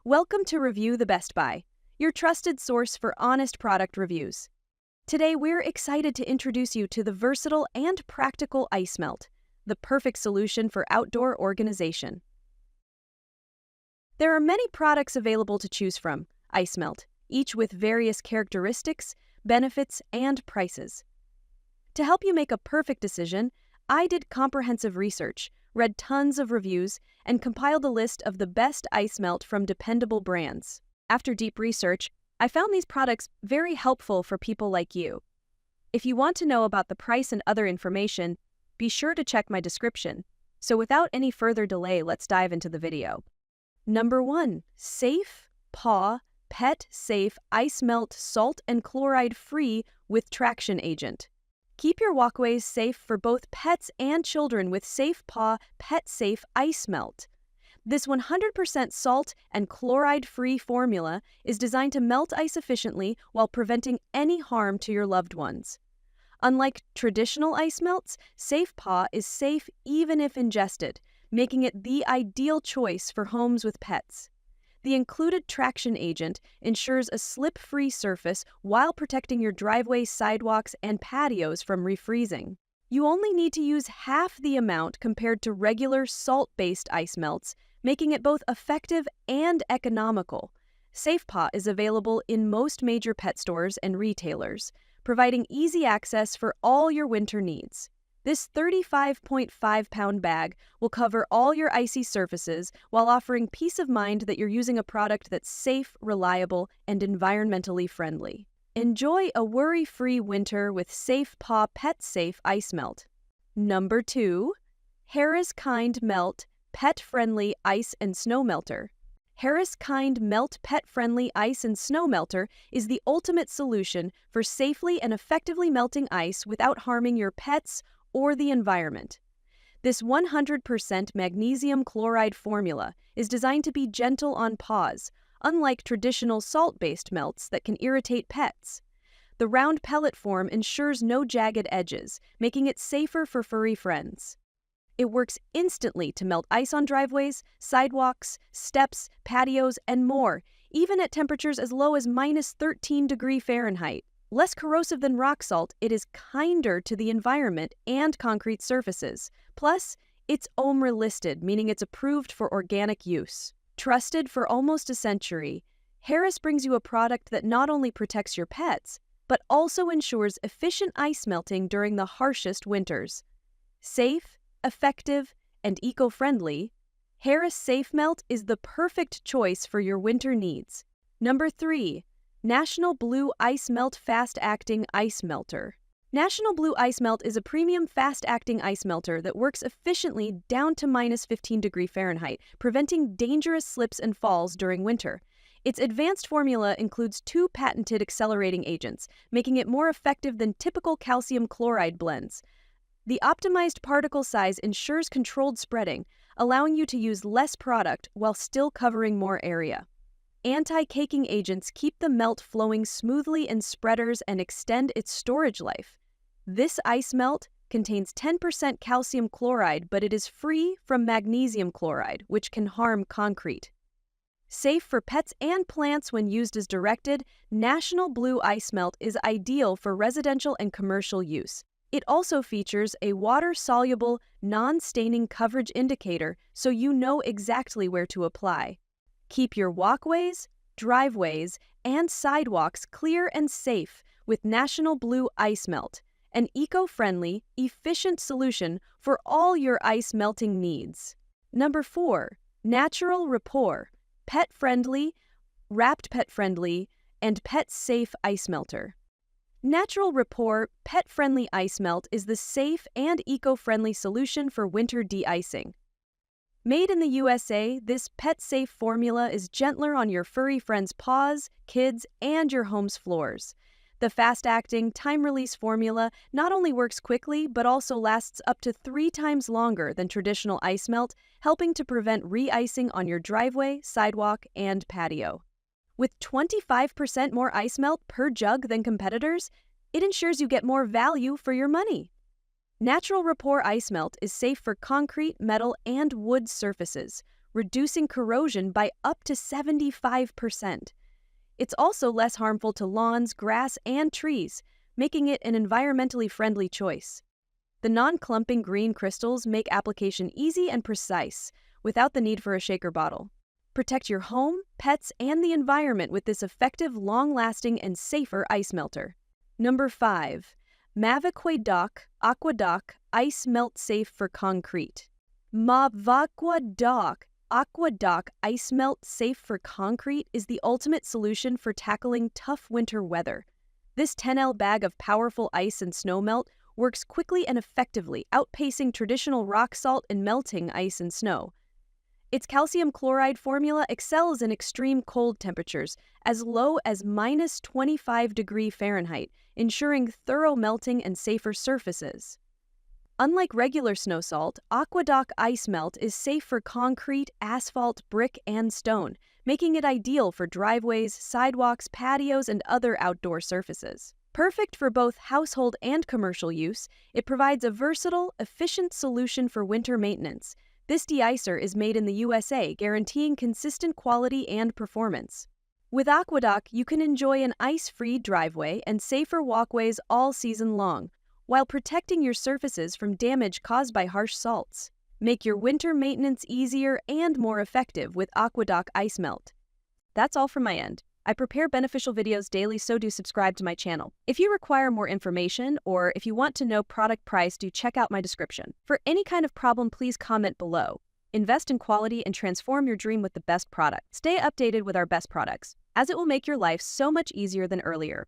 Welcome to Review the Best Buy, your trusted source for honest product reviews. Today, we're excited to introduce you to the versatile and practical ice melt, the perfect solution for outdoor organization. There are many products available to choose from, ice melt, each with various characteristics, benefits, and prices. To help you make a perfect decision, I did comprehensive research, read tons of reviews, and compiled a list of the best ice melt from dependable brands. After deep research, I found these products very helpful for people like you. If you want to know about the price and other information, be sure to check my description. So without any further delay, let's dive into the video. Number 1. Safe Paw Pet Safe Ice Melt Salt and Chloride Free with Traction Agent. Keep your walkways safe for both pets and children with Safe Paw Pet Safe Ice Melt. This 100% salt and chloride-free formula is designed to melt ice efficiently while preventing any harm to your loved ones. Unlike traditional ice melts, Safe Paw is safe even if ingested, making it the ideal choice for homes with pets. The included traction agent ensures a slip-free surface while protecting your driveway, sidewalks, and patios from refreezing. You only need to use half the amount compared to regular salt-based ice melts, making it both effective and economical. SafePaw is available in most major pet stores and retailers, providing easy access for all your winter needs. This 35.5-pound bag will cover all your icy surfaces while offering peace of mind that you're using a product that's safe, reliable, and environmentally friendly. Enjoy a worry-free winter with Safe Paw Pet Safe Ice Melt. Number 2. Harris Kind Melt Pet-Friendly Ice and Snow Melter. Harris Kind Melt Pet-Friendly Ice and Snow Melter is the ultimate solution for safely and effectively melting ice without harming your pets or the environment. This 100% magnesium chloride formula is designed to be gentle on paws, unlike traditional salt-based melts that can irritate pets. The round pellet form ensures no jagged edges, making it safer for furry friends. It works instantly to melt ice on driveways, sidewalks, steps, patios, and more, even at temperatures as low as -13°F. Less corrosive than rock salt, it is kinder to the environment and concrete surfaces. Plus, it's OMRA listed, meaning it's approved for organic use. Trusted for almost a century, Harris brings you a product that not only protects your pets, but also ensures efficient ice melting during the harshest winters. Safe, effective, and eco-friendly, Harris Safe Melt is the perfect choice for your winter needs. Number 3. National Blue Ice Melt Fast-Acting Ice Melter. National Blue Ice Melt is a premium fast-acting ice melter that works efficiently down to -15°F, preventing dangerous slips and falls during winter. Its advanced formula includes 2 patented accelerating agents, making it more effective than typical calcium chloride blends. The optimized particle size ensures controlled spreading, allowing you to use less product while still covering more area. Anti-caking agents keep the melt flowing smoothly in spreaders and extend its storage life. This ice melt contains 10% calcium chloride, but it is free from magnesium chloride, which can harm concrete. Safe for pets and plants when used as directed, National Blue Ice Melt is ideal for residential and commercial use. It also features a water-soluble, non-staining coverage indicator so you know exactly where to apply. Keep your walkways, driveways, and sidewalks clear and safe with National Blue Ice Melt, an eco-friendly, efficient solution for all your ice melting needs. Number 4. Natural Rapport Pet-Friendly, Wrapped Pet-Friendly, and Pet-Safe Ice Melter. Natural Rapport Pet-Friendly Ice Melt is the safe and eco-friendly solution for winter de-icing. Made in the USA, this pet-safe formula is gentler on your furry friends' paws, kids, and your home's floors. The fast-acting, time-release formula not only works quickly, but also lasts up to 3 times longer than traditional ice melt, helping to prevent re-icing on your driveway, sidewalk, and patio. With 25% more ice melt per jug than competitors, it ensures you get more value for your money. Natural Rapport Ice Melt is safe for concrete, metal, and wood surfaces, reducing corrosion by up to 75%. It's also less harmful to lawns, grass, and trees, making it an environmentally friendly choice. The non-clumping green crystals make application easy and precise, without the need for a shaker bottle. Protect your home, pets, and the environment with this effective, long-lasting, and safer ice melter. Number 5. Aquadoc Ice Melt Safe for Concrete. Aquadoc Ice Melt Safe for Concrete is the ultimate solution for tackling tough winter weather. This 10L bag of powerful ice and snow melt works quickly and effectively, outpacing traditional rock salt in melting ice and snow. Its calcium chloride formula excels in extreme cold temperatures, as low as -25°F, ensuring thorough melting and safer surfaces. Unlike regular snow salt, Aquadoc Ice Melt is safe for concrete, asphalt, brick, and stone, making it ideal for driveways, sidewalks, patios, and other outdoor surfaces. Perfect for both household and commercial use, it provides a versatile, efficient solution for winter maintenance. This de-icer is made in the USA, guaranteeing consistent quality and performance. With Aquadoc, you can enjoy an ice-free driveway and safer walkways all season long, while protecting your surfaces from damage caused by harsh salts. Make your winter maintenance easier and more effective with Aquadoc Ice Melt. That's all from my end. I prepare beneficial videos daily, so do subscribe to my channel. If you require more information or if you want to know product price, do check out my description. For any kind of problem, please comment below. Invest in quality and transform your dream with the best product. Stay updated with our best products, as it will make your life so much easier than earlier.